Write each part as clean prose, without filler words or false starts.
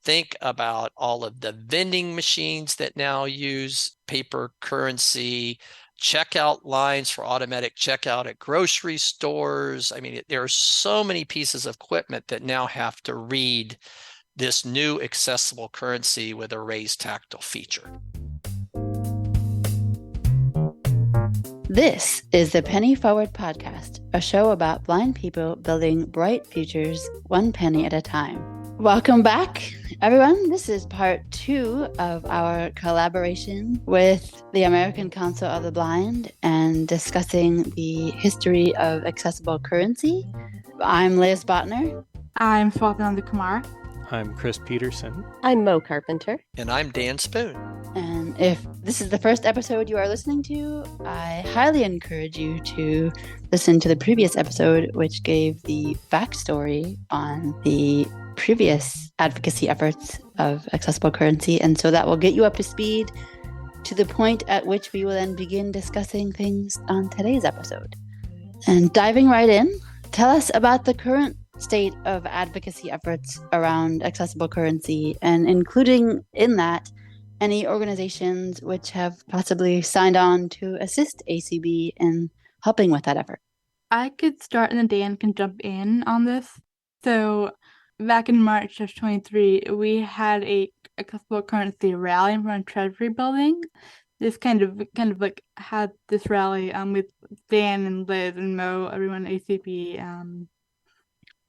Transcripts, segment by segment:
Think about all of the vending machines that now use paper currency, checkout lines for automatic checkout at grocery stores. I mean, there are so many pieces of equipment that now have to read this new accessible currency with a raised tactile feature. This is the Penny Forward Podcast, a show about blind people building bright futures one penny at a time. Welcome back, everyone. This is part 2 of our collaboration with the American Council of the Blind and discussing the history of accessible currency. I'm Liz Botner. I'm Swathananda Kumar. I'm Chris Peterson. I'm Mo Carpenter. And I'm Dan Spoon. And if this is the first episode you are listening to, I highly encourage you to listen to the previous episode, which gave the backstory on the previous advocacy efforts of accessible currency. And so that will get you up to speed to the point at which we will then begin discussing things on today's episode. And diving right in, tell us about the current state of advocacy efforts around accessible currency, and including in that any organizations which have possibly signed on to assist ACB in helping with that effort. I could start and then Dan can jump in on this. So back in March of 23, we had a accessible currency rally in front of Treasury Building. This kind of like had this rally with Dan and Liz and Mo, everyone at ACB.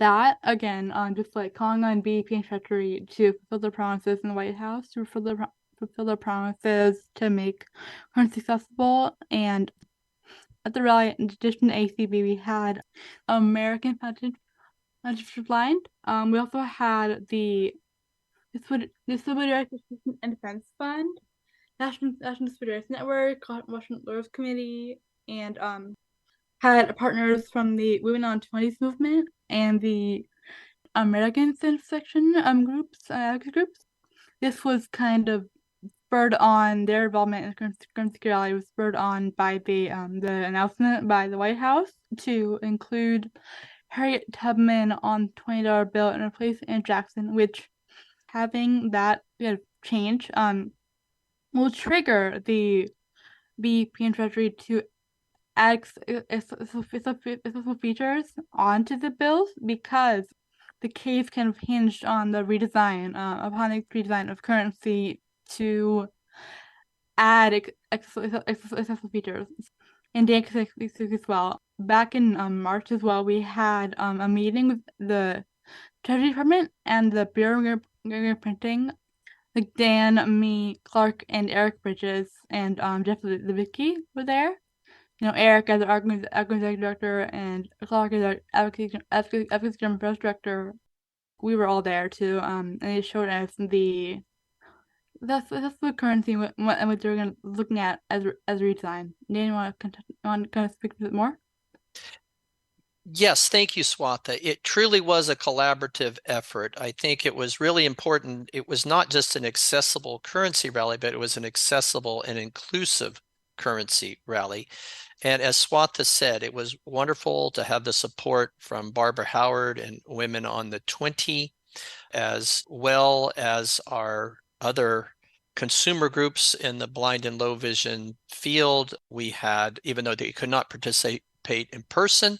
That again, just like calling on BP and Treasury to fulfill their promises in the White House, to fulfill their promises to make currency accessible. And at the rally, in addition to ACB, we had American Foundation for Blind. We also had the Disability Rights and Defense Fund, National Disability Rights Network, Washington Lawyers Committee, and had partners from the Women on 20s movement and the American Section groups. This was kind of spurred on, their involvement in the currency rally was spurred on by the announcement by the White House to include Harriet Tubman on $20 bill and replace Andrew Jackson, which having that change will trigger the BP and Treasury to add accessible features onto the bills, because the case kind of hinged on the redesign of currency to add accessible features. And Dan can speak as well. Back in March as well, we had a meeting with the Treasury Department and the Bureau of Printing. Like Dan, me, Clark, and Eric Bridges, and Jeff Levicki were there. Eric as our executive director and Clark as our advocacy affairs director. We were all there too, and they showed us that's the currency and what they're looking at as redesign. Dan, you want to speak a bit more? Yes, thank you, Swatha. It truly was a collaborative effort. I think it was really important. It was not just an accessible currency rally, but it was an accessible and inclusive currency rally. And as Swatha said, it was wonderful to have the support from Barbara Howard and Women on the 20, as well as our other consumer groups in the blind and low vision field. We had, even though they could not participate in person,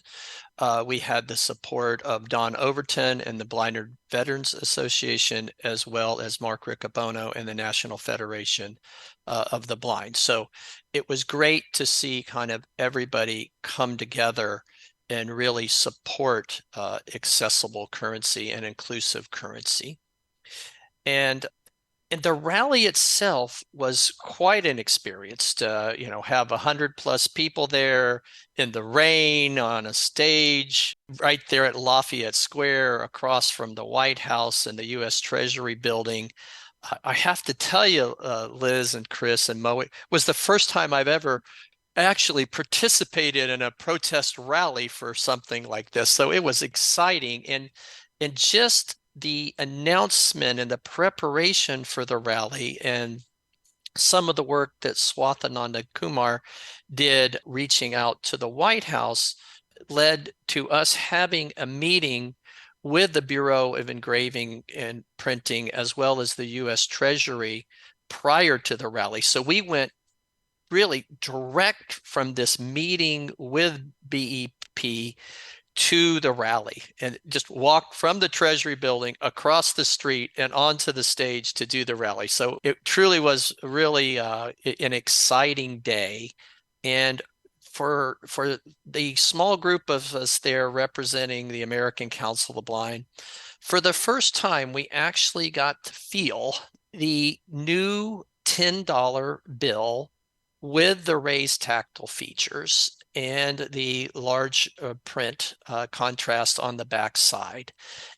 we had the support of Don Overton and the Blind Veterans Association, as well as Mark Riccobono and the National Federation of the Blind. So it was great to see kind of everybody come together and really support accessible currency and inclusive currency. And the rally itself was quite an experience to, have 100+ people there in the rain on a stage right there at Lafayette Square across from the White House and the U.S. Treasury Building. I have to tell you, Liz and Chris and Mo, it was the first time I've ever actually participated in a protest rally for something like this. So it was exciting. And just the announcement and the preparation for the rally and some of the work that Swathananda Kumar did reaching out to the White House led to us having a meeting with the Bureau of Engraving and Printing, as well as the U.S. Treasury prior to the rally. So we went really direct from this meeting with BEP to the rally and just walked from the Treasury building across the street and onto the stage to do the rally. So it truly was really an exciting day. And for the small group of us there representing the American Council of the Blind, for the first time, we actually got to feel the new $10 bill with the raised tactile features and the large print contrast on the back side.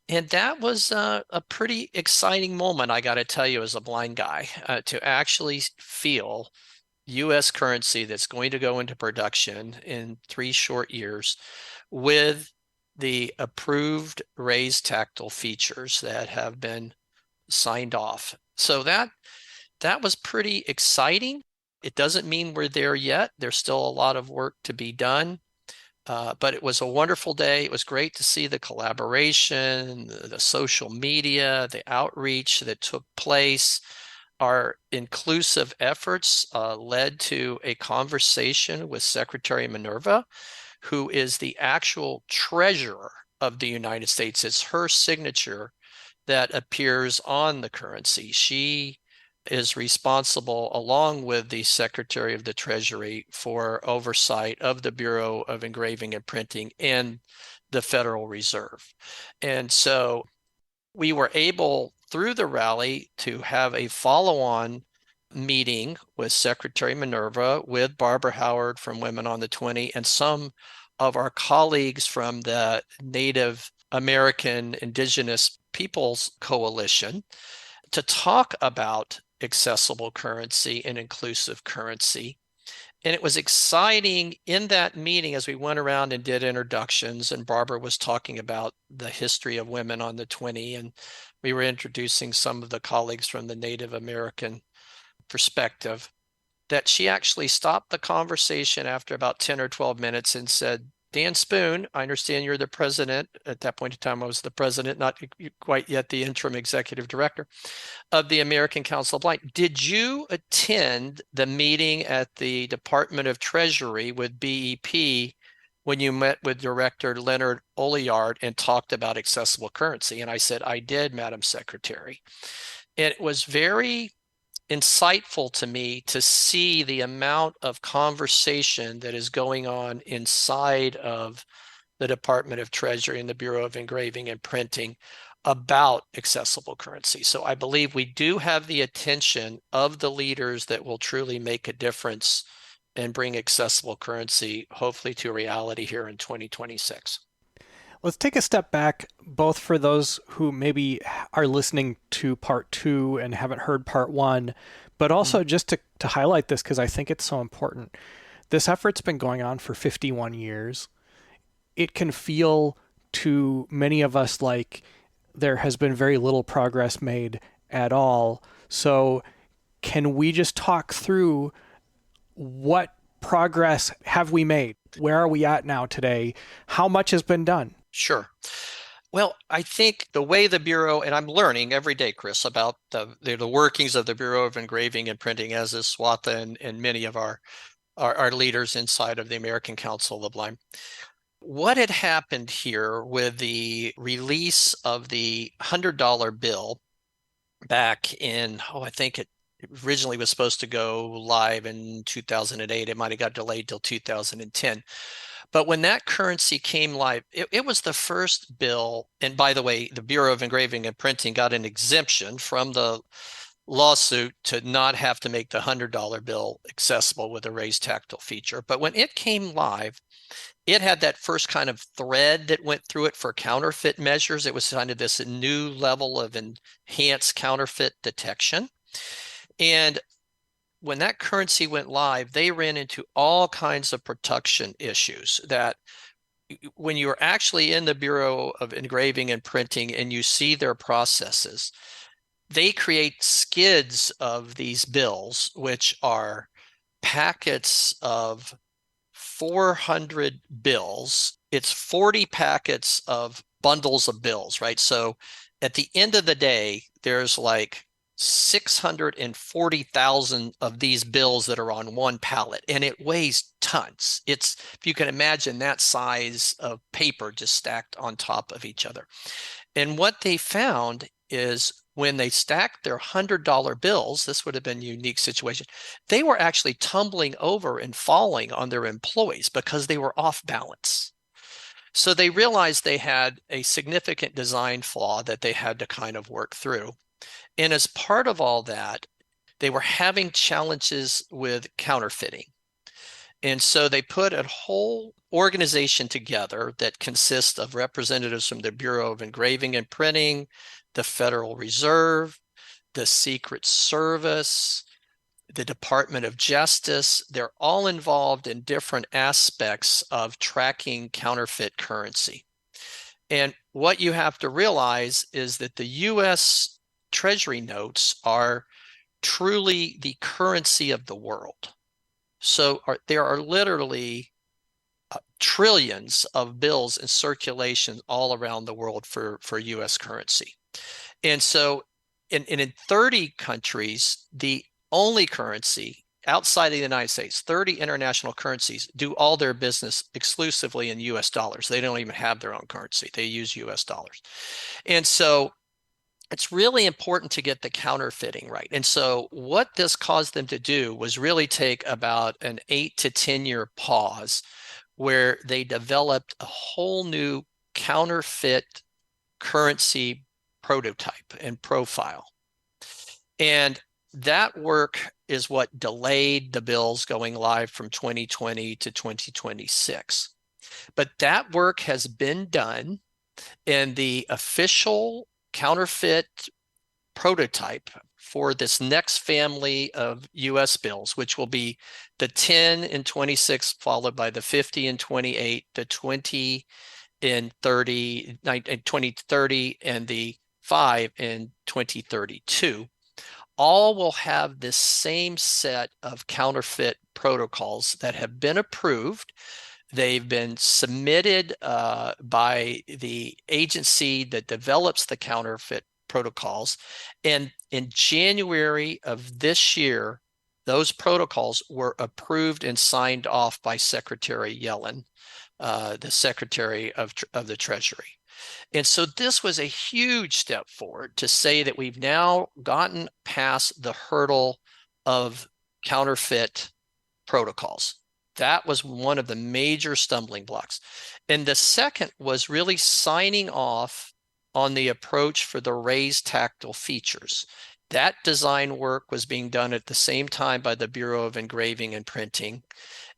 And that was a pretty exciting moment, I got to tell you, as a blind guy, to actually feel U.S. currency that's going to go into production in 3 short years with the approved raised tactile features that have been signed off. So that was pretty exciting. It doesn't mean we're there yet. There's still a lot of work to be done. But it was a wonderful day. It was great to see the collaboration, the social media, the outreach that took place. Our inclusive efforts led to a conversation with Secretary Minerva, who is the actual treasurer of the United States. It's her signature that appears on the currency. She is responsible, along with the Secretary of the Treasury, for oversight of the Bureau of Engraving and Printing and the Federal Reserve. And so we were able, through the rally, to have a follow-on meeting with Secretary Minerva, with Barbara Howard from Women on the 20, and some of our colleagues from the Native American Indigenous Peoples Coalition, to talk about accessible currency and inclusive currency. And it was exciting in that meeting as we went around and did introductions, and Barbara was talking about the history of Women on the 20, and we were introducing some of the colleagues from the Native American perspective, that she actually stopped the conversation after about 10 or 12 minutes and said, "Dan Spoon, I understand you're the president." At that point in time, I was the president, not quite yet the interim executive director of the American Council of Blind. "Did you attend the meeting at the Department of Treasury with BEP when you met with Director Leonard Oliard and talked about accessible currency?" And I said, "I did, Madam Secretary." And it was very insightful to me to see the amount of conversation that is going on inside of the Department of Treasury and the Bureau of Engraving and Printing about accessible currency. So I believe we do have the attention of the leaders that will truly make a difference and bring accessible currency, hopefully, to reality here in 2026. Let's take a step back, both for those who maybe are listening to part 2 and haven't heard part 1, but also just to highlight this because I think it's so important. This effort's been going on for 51 years. It can feel to many of us like there has been very little progress made at all. So can we just talk through what progress have we made? Where are we at now today? How much has been done? Sure. Well, I think the way the Bureau, and I'm learning every day, Chris, about the workings of the Bureau of Engraving and Printing, as is Swatha and many of our leaders inside of the American Council of the Blind. What had happened here with the release of the $100 bill back in, I think it originally was supposed to go live in 2008. It might have got delayed till 2010. But when that currency came live, it was the first bill. And by the way, the Bureau of Engraving and Printing got an exemption from the lawsuit to not have to make the $100 bill accessible with a raised tactile feature. But when it came live, it had that first kind of thread that went through it for counterfeit measures. It was kind of this new level of enhanced counterfeit detection. And when that currency went live, they ran into all kinds of production issues that when you're actually in the Bureau of Engraving and Printing and you see their processes, they create skids of these bills, which are packets of 400 bills. It's 40 packets of bundles of bills, right? So at the end of the day, there's like 640,000 of these bills that are on one pallet, and it weighs tons. It's, if you can imagine, that size of paper just stacked on top of each other. And what they found is when they stacked their $100 bills, this would have been a unique situation, they were actually tumbling over and falling on their employees because they were off balance. So they realized they had a significant design flaw that they had to kind of work through. And as part of all that, they were having challenges with counterfeiting. And so they put a whole organization together that consists of representatives from the Bureau of Engraving and Printing, the Federal Reserve, the Secret Service, the Department of Justice. They're all involved in different aspects of tracking counterfeit currency. And what you have to realize is that the U.S. Treasury notes are truly the currency of the world. So there are literally trillions of bills in circulation all around the world for U.S. currency. And so in 30 countries, the only currency outside of the United States, 30 international currencies do all their business exclusively in US dollars. They don't even have their own currency. They use US dollars. And so it's really important to get the counterfeiting right. And so what this caused them to do was really take about an 8 to 10 year pause where they developed a whole new counterfeit currency prototype and profile. And that work is what delayed the bills going live from 2020 to 2026. But that work has been done, and the official counterfeit prototype for this next family of US bills, which will be the 10 in 26, followed by the 50 in 28, the 20 in 30, 2030, and the 5 in 2032, all will have this same set of counterfeit protocols that have been approved. They've been submitted by the agency that develops the counterfeit protocols. And in January of this year, those protocols were approved and signed off by Secretary Yellen, the Secretary of the Treasury. And so this was a huge step forward to say that we've now gotten past the hurdle of counterfeit protocols. That was one of the major stumbling blocks. And the second was really signing off on the approach for the raised tactile features. That design work was being done at the same time by the Bureau of Engraving and Printing.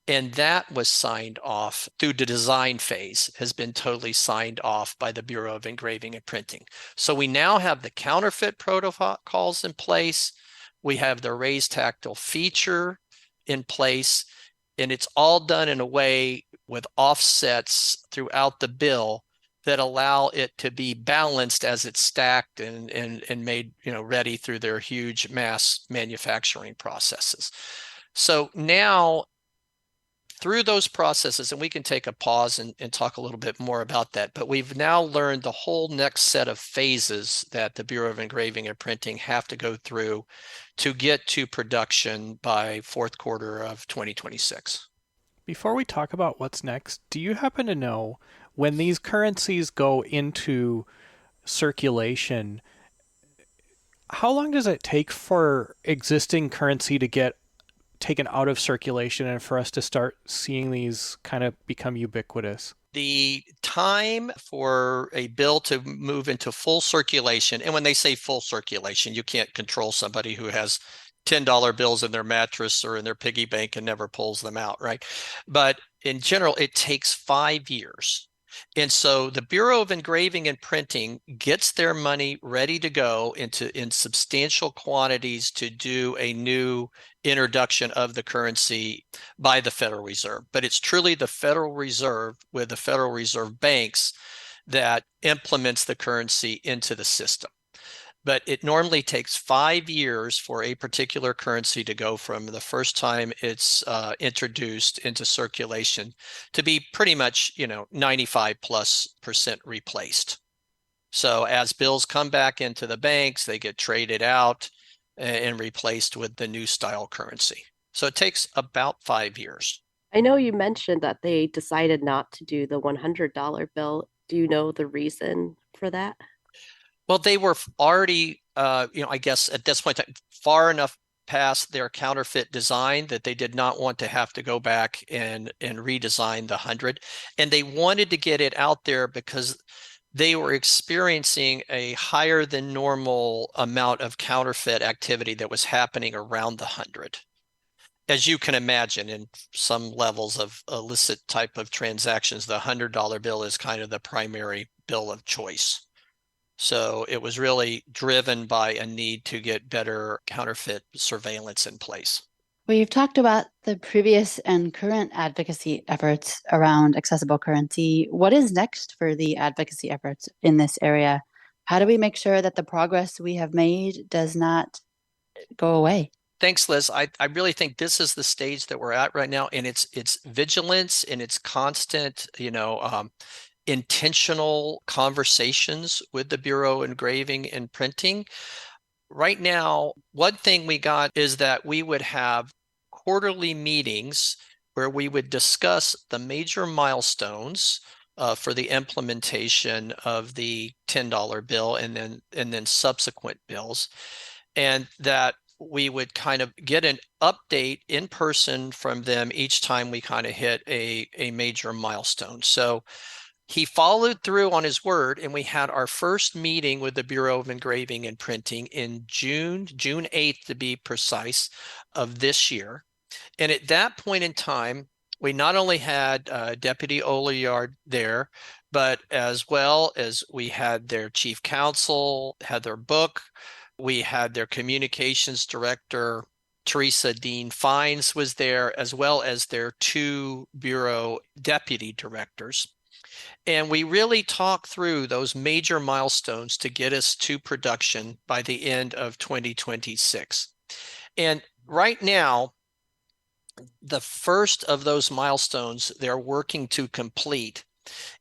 And that was signed off through the design phase, has been totally signed off by the Bureau of Engraving and Printing. So we now have the counterfeit protocols in place. We have the raised tactile feature in place, and it's all done in a way with offsets throughout the bill that allow it to be balanced as it's stacked and made, ready through their huge mass manufacturing processes. So now, through those processes, and we can take a pause and talk a little bit more about that, but we've now learned the whole next set of phases that the Bureau of Engraving and Printing have to go through to get to production by fourth quarter of 2026. Before we talk about what's next, do you happen to know when these currencies go into circulation, how long does it take for existing currency to get taken out of circulation and for us to start seeing these kind of become ubiquitous? The time for a bill to move into full circulation, and when they say full circulation, you can't control somebody who has $10 bills in their mattress or in their piggy bank and never pulls them out, right? But in general, it takes 5 years. And so the Bureau of Engraving and Printing gets their money ready to go in substantial quantities to do a new introduction of the currency by the Federal Reserve. But it's truly the Federal Reserve with the Federal Reserve banks that implements the currency into the system. But it normally takes 5 years for a particular currency to go from the first time it's introduced into circulation to be pretty much, 95+% replaced. So as bills come back into the banks, they get traded out and replaced with the new style currency. So it takes about 5 years. I know you mentioned that they decided not to do the $100 bill. Do you know the reason for that? Well, they were already, I guess at this point, far enough past their counterfeit design that they did not want to have to go back and redesign the 100. And they wanted to get it out there because they were experiencing a higher than normal amount of counterfeit activity that was happening around the 100. As you can imagine, in some levels of illicit type of transactions, the $100 bill is kind of the primary bill of choice. So it was really driven by a need to get better counterfeit surveillance in place. Well, you've talked about the previous and current advocacy efforts around accessible currency. What is next for the advocacy efforts in this area? How do we make sure that the progress we have made does not go away? Thanks, Liz. I really think this is the stage that we're at right now, and it's vigilance and it's constant, intentional conversations with the Bureau of Engraving and Printing. Right now, one thing we got is that we would have quarterly meetings where we would discuss the major milestones for the implementation of the $10 bill and then subsequent bills, and that we would kind of get an update in person from them each time we kind of hit a major milestone. So he followed through on his word, and we had our first meeting with the Bureau of Engraving and Printing in June 8th to be precise, of this year. And at that point in time, we not only had Deputy Oliard there, but as well as we had their chief counsel, Heather Book, we had their communications director, Teresa Dean Fines was there, as well as their 2 bureau deputy directors. And we really talked through those major milestones to get us to production by the end of 2026. And right now, the first of those milestones they're working to complete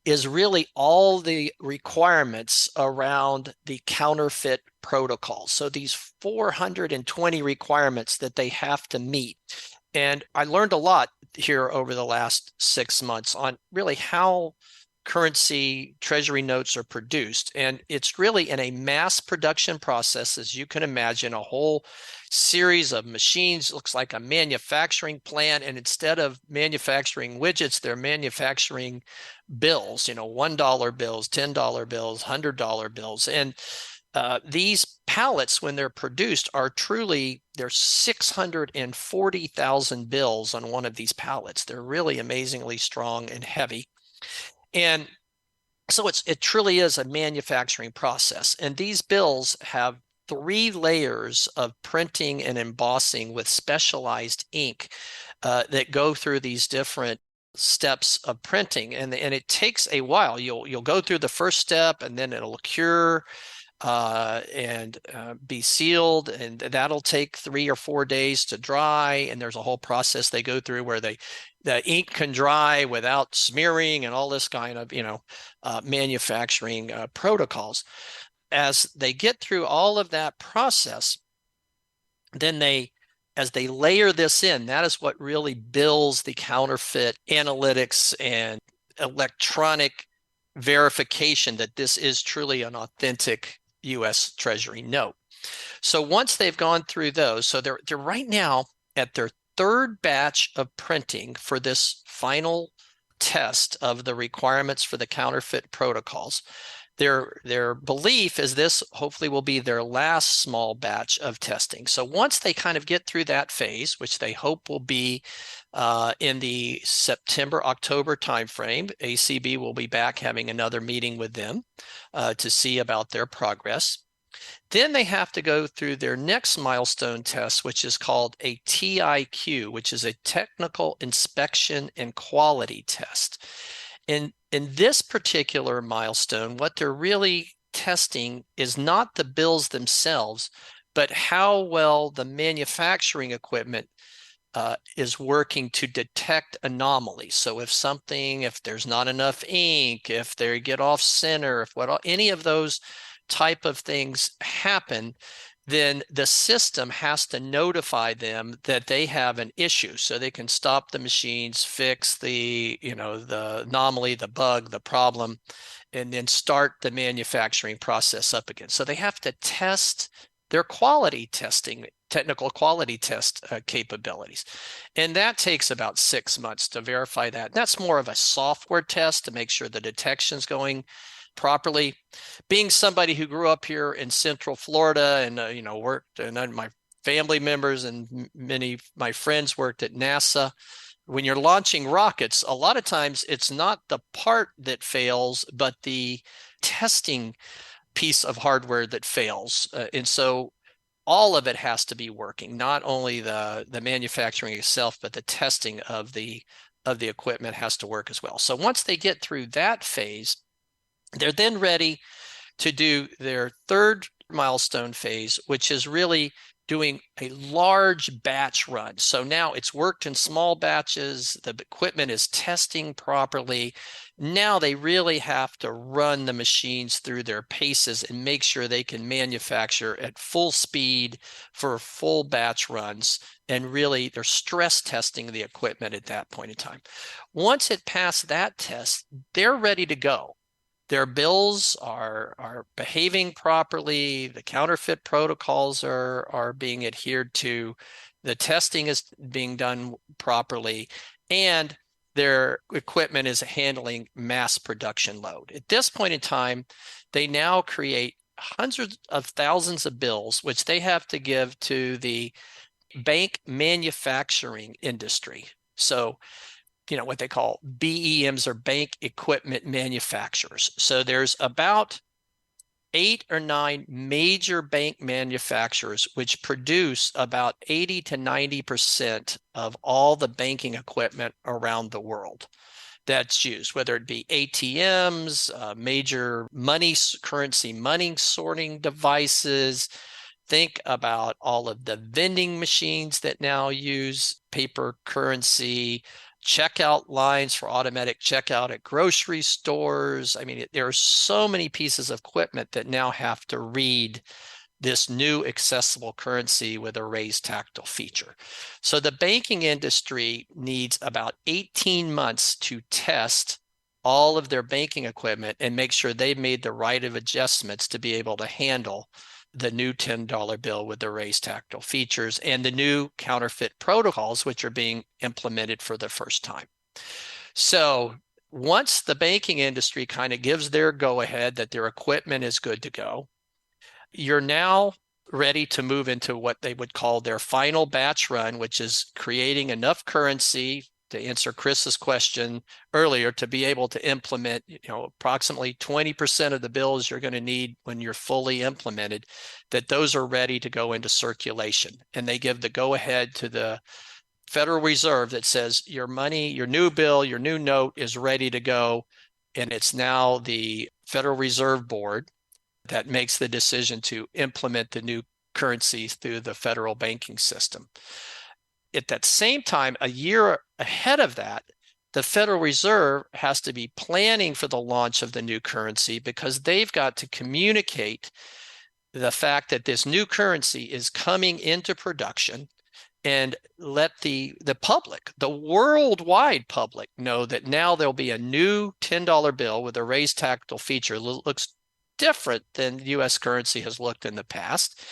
is really all the requirements around the counterfeit protocol. So these 420 requirements that they have to meet. And I learned a lot here over the last 6 months on really how currency treasury notes are produced. And it's really in a mass production process, as you can imagine, a whole series of machines. Looks like a manufacturing plant. And instead of manufacturing widgets, they're manufacturing bills, $1 bills, $10 bills, $100 bills. And these pallets, when they're produced, there's 640,000 bills on one of these pallets. They're really amazingly strong and heavy. And so it truly is a manufacturing process. And these bills have 3 layers of printing and embossing with specialized ink that go through these different steps of printing. And it takes a while. You'll go through the first step, and then it'll cure and be sealed, and that'll take 3 or 4 days to dry. And there's a whole process they go through where the ink can dry without smearing and all this kind of manufacturing protocols. As they get through all of that process, then as they layer this in, that is what really builds the counterfeit analytics and electronic verification that this is truly an authentic U.S. Treasury note. So once they've gone through those, so they're right now at their 3rd batch of printing for this final test of the requirements for the counterfeit protocols. Their belief is this hopefully will be their last small batch of testing. So once they kind of get through that phase, which they hope will be in the September-October timeframe, ACB will be back having another meeting with them to see about their progress. Then they have to go through their next milestone test, which is called a TIQ, which is a technical inspection and quality test. In this particular milestone, what they're really testing is not the bills themselves, but how well the manufacturing equipment is working to detect anomalies. So if there's not enough ink, if they get off center, any of those type of things happen, then the system has to notify them that they have an issue so they can stop the machines, fix the anomaly, the bug, the problem, and then start the manufacturing process up again. So they have to test their technical quality test capabilities. And that takes about 6 months to verify that. That's more of a software test to make sure the detection's going properly. Being somebody who grew up here in Central Florida and worked, and my family members and many of my friends worked at NASA. When you're launching rockets, a lot of times it's not the part that fails, but the testing piece of hardware that fails. And so all of it has to be working, not only the manufacturing itself, but the testing of the equipment has to work as well. So once they get through that phase, they're then ready to do their third milestone phase, which is really doing a large batch run. So now it's worked in small batches, the equipment is testing properly. Now they really have to run the machines through their paces and make sure they can manufacture at full speed for full batch runs. And really they're stress testing the equipment at that point in time. Once it passed that test, they're ready to go. Their bills are behaving properly. The counterfeit protocols are being adhered to. The testing is being done properly, and their equipment is handling mass production load. At this point in time, they now create hundreds of thousands of bills, which they have to give to the bank manufacturing industry. So what they call BEMs, or bank equipment manufacturers. So there's about 8 or 9 major bank manufacturers which produce about 80 to 90% of all the banking equipment around the world that's used, whether it be ATMs, major currency money sorting devices. Think about all of the vending machines that now use paper currency, checkout lines for automatic checkout at grocery stores. I mean, there are so many pieces of equipment that now have to read this new accessible currency with a raised tactile feature. So the banking industry needs about 18 months to test all of their banking equipment and make sure they've made the right of adjustments to be able to handle the new $10 bill with the raised tactile features and the new counterfeit protocols, which are being implemented for the first time. So once the banking industry kind of gives their go-ahead that their equipment is good to go, you're now ready to move into what they would call their final batch run, which is creating enough currency, to answer Chris's question earlier, to be able to implement, approximately 20% of the bills you're going to need when you're fully implemented, that those are ready to go into circulation. And they give the go-ahead to the Federal Reserve that says your money, your new bill, your new note is ready to go. And it's now the Federal Reserve Board that makes the decision to implement the new currency through the federal banking system. At that same time, a year ahead of that, the Federal Reserve has to be planning for the launch of the new currency, because they've got to communicate the fact that this new currency is coming into production and let the public, the worldwide public, know that now there'll be a new $10 bill with a raised tactile feature. Looks different than U.S. currency has looked in the past,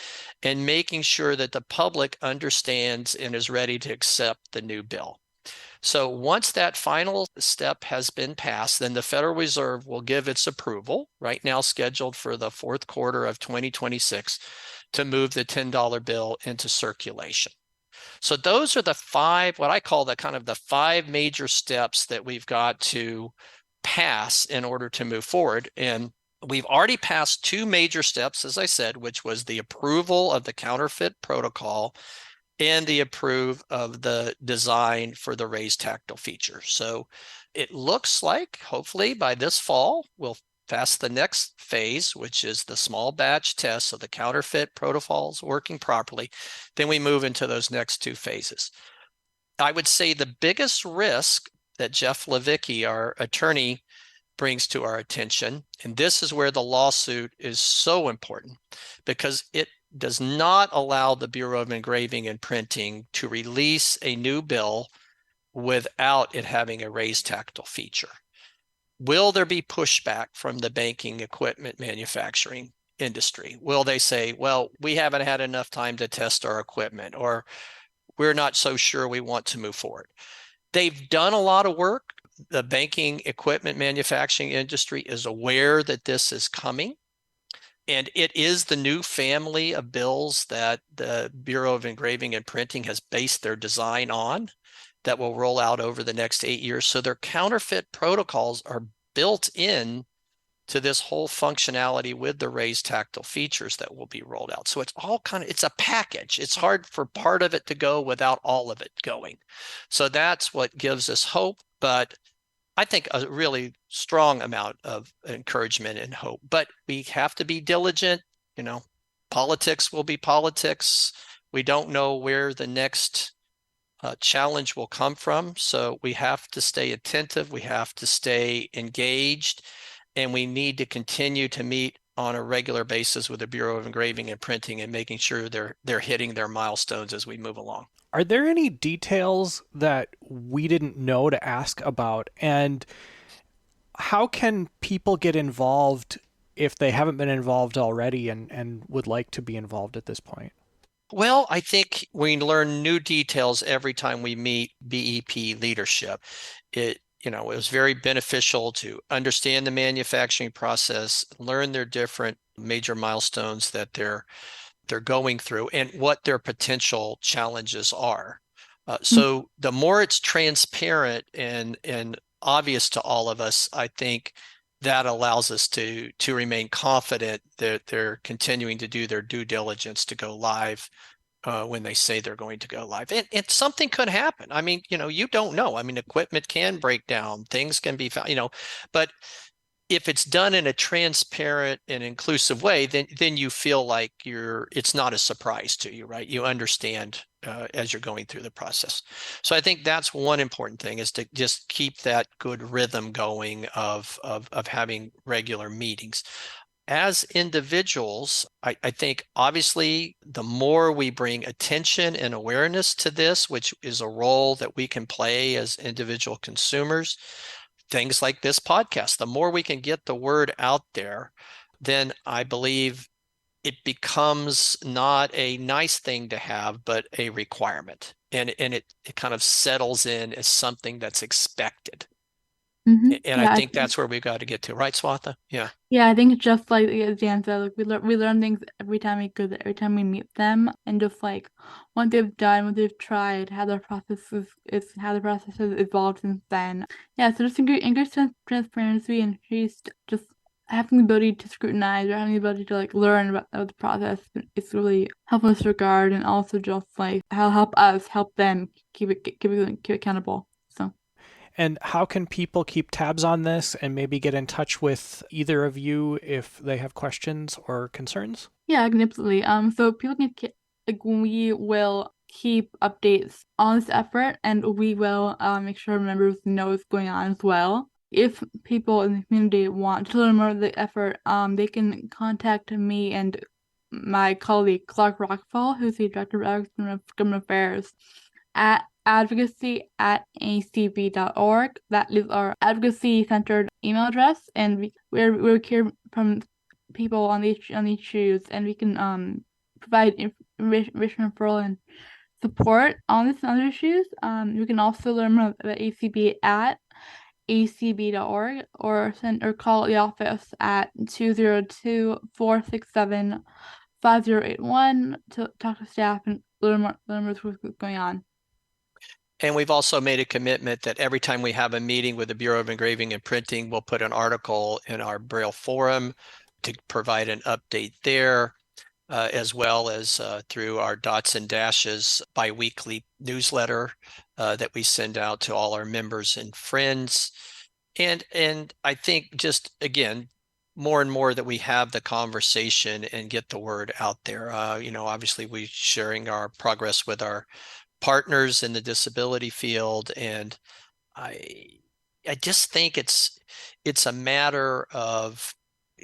and making sure that the public understands and is ready to accept the new bill. So once that final step has been passed, then the Federal Reserve will give its approval, right now scheduled for the fourth quarter of 2026, to move the $10 bill into circulation. So those are the 5, what I call the 5 major steps that we've got to pass in order to move forward. And we've already passed 2 major steps, as I said, which was the approval of the counterfeit protocol and the approve of the design for the raised tactile feature. So it looks like hopefully by this fall, we'll past the next phase, which is the small batch test, so the counterfeit protocols working properly, then we move into those next two phases. I would say the biggest risk that Jeff Levicki, our attorney, brings to our attention, and this is where the lawsuit is so important, because it does not allow the Bureau of Engraving and Printing to release a new bill without it having a raised tactile feature. Will there be pushback from the banking equipment manufacturing industry? Will they say, well, we haven't had enough time to test our equipment, or we're not so sure we want to move forward? They've done a lot of work. The banking equipment manufacturing industry is aware that this is coming, and it is the new family of bills that the Bureau of Engraving and Printing has based their design on that will roll out over the next 8 years. So their counterfeit protocols are built in to this whole functionality with the raised tactile features that will be rolled out. So it's all it's a package. It's hard for part of it to go without all of it going. So that's what gives us hope, but I think a really strong amount of encouragement and hope. But we have to be diligent. Politics will be politics. We don't know where the next challenge will come from. So we have to stay attentive. We have to stay engaged, and we need to continue to meet on a regular basis with the Bureau of Engraving and Printing and making sure they're hitting their milestones as we move along. Are there any details that we didn't know to ask about? And how can people get involved if they haven't been involved already and would like to be involved at this point? Well, I think we learn new details every time we meet BEP leadership. It was very beneficial to understand the manufacturing process, learn their different major milestones that they're going through, and what their potential challenges are. So the more it's transparent and obvious to all of us, I think that allows us to remain confident that they're continuing to do their due diligence to go live when they say they're going to go live. And something could happen. I mean, you don't know. I mean, equipment can break down, things can be found, but if it's done in a transparent and inclusive way, then you feel like it's not a surprise to you, right? You understand as you're going through the process. So I think that's one important thing, is to just keep that good rhythm going of having regular meetings. As individuals, I think obviously the more we bring attention and awareness to this, which is a role that we can play as individual consumers, things like this podcast, the more we can get the word out there, then I believe it becomes not a nice thing to have, but a requirement. And it kind of settles in as something that's expected. Mm-hmm. And I think that's where we've got to get to, right, Swatha? Yeah. Yeah, I think just like Dan said, like we learn things every time we go there, every time we meet them, and just like what they've done, what they've tried, how their process how the process has evolved since then. Yeah, so just increased transparency, and just having the ability to scrutinize or having the ability to like learn about the process. It's really helpful in this regard, and also just like help us help them keep it accountable. So. And how can people keep tabs on this and maybe get in touch with either of you if they have questions or concerns? Yeah, absolutely. So people can we will keep updates on this effort, and we will make sure members know what's going on as well. If people in the community want to learn more of the effort, they can contact me and my colleague Clark Rockfall, who's the Director of Government Affairs, at advocacy@acb.org. That is our advocacy-centered email address, and we're here from people on these issues, and we can provide information, referral, and support on these other issues. You can also learn more about ACB at acb.org, or call the office at 202-467-5081 to talk to staff and learn more what's going on. And we've also made a commitment that every time we have a meeting with the Bureau of Engraving and Printing, we'll put an article in our Braille forum to provide an update there, as well as through our Dots and Dashes biweekly newsletter that we send out to all our members and friends. And I think just, again, more and more that we have the conversation and get the word out there. Obviously we sharing our progress with our partners in the disability field, and I just think it's a matter of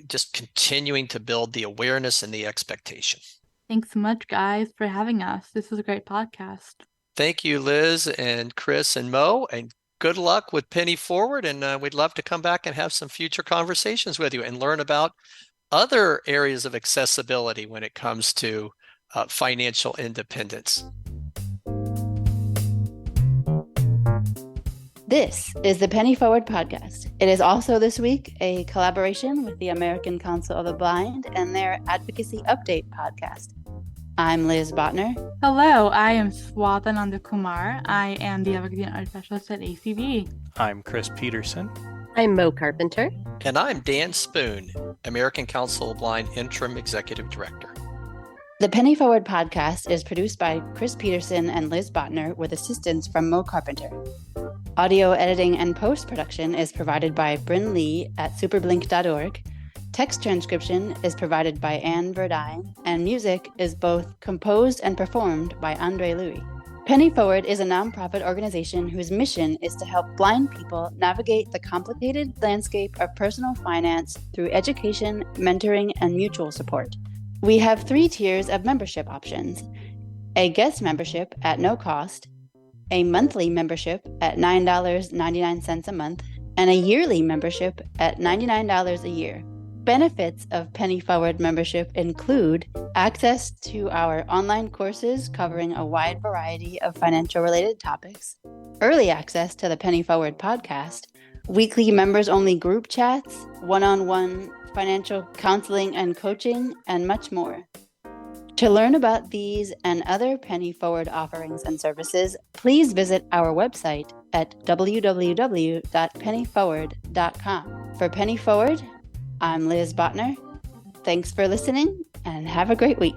just continuing to build the awareness and the expectation. Thanks so much, guys, for having us. This was a great podcast. Thank you, Liz and Chris and Mo, and good luck with Penny Forward. And we'd love to come back and have some future conversations with you and learn about other areas of accessibility when it comes to financial independence. This is the Penny Forward Podcast. It is also this week a collaboration with the American Council of the Blind and their Advocacy Update Podcast. I'm Liz Botner. Hello, I am Swatananda Kumar. I am the Advocacy and Art Specialist at ACB. I'm Chris Peterson. I'm Mo Carpenter. And I'm Dan Spoon, American Council of Blind Interim Executive Director. The Penny Forward Podcast is produced by Chris Peterson and Liz Botner with assistance from Mo Carpenter. Audio editing and post-production is provided by Brynn Lee at superblink.org. Text transcription is provided by Anne Verduin, and music is both composed and performed by Andre Louis. Penny Forward is a nonprofit organization whose mission is to help blind people navigate the complicated landscape of personal finance through education, mentoring, and mutual support. We have 3 tiers of membership options: a guest membership at no cost, a monthly membership at $9.99 a month, and a yearly membership at $99 a year. Benefits of Penny Forward membership include access to our online courses covering a wide variety of financial-related topics, early access to the Penny Forward podcast, weekly members-only group chats, one-on-one financial counseling and coaching, and much more. To learn about these and other Penny Forward offerings and services, please visit our website at www.pennyforward.com. For Penny Forward, I'm Liz Botner. Thanks for listening and have a great week.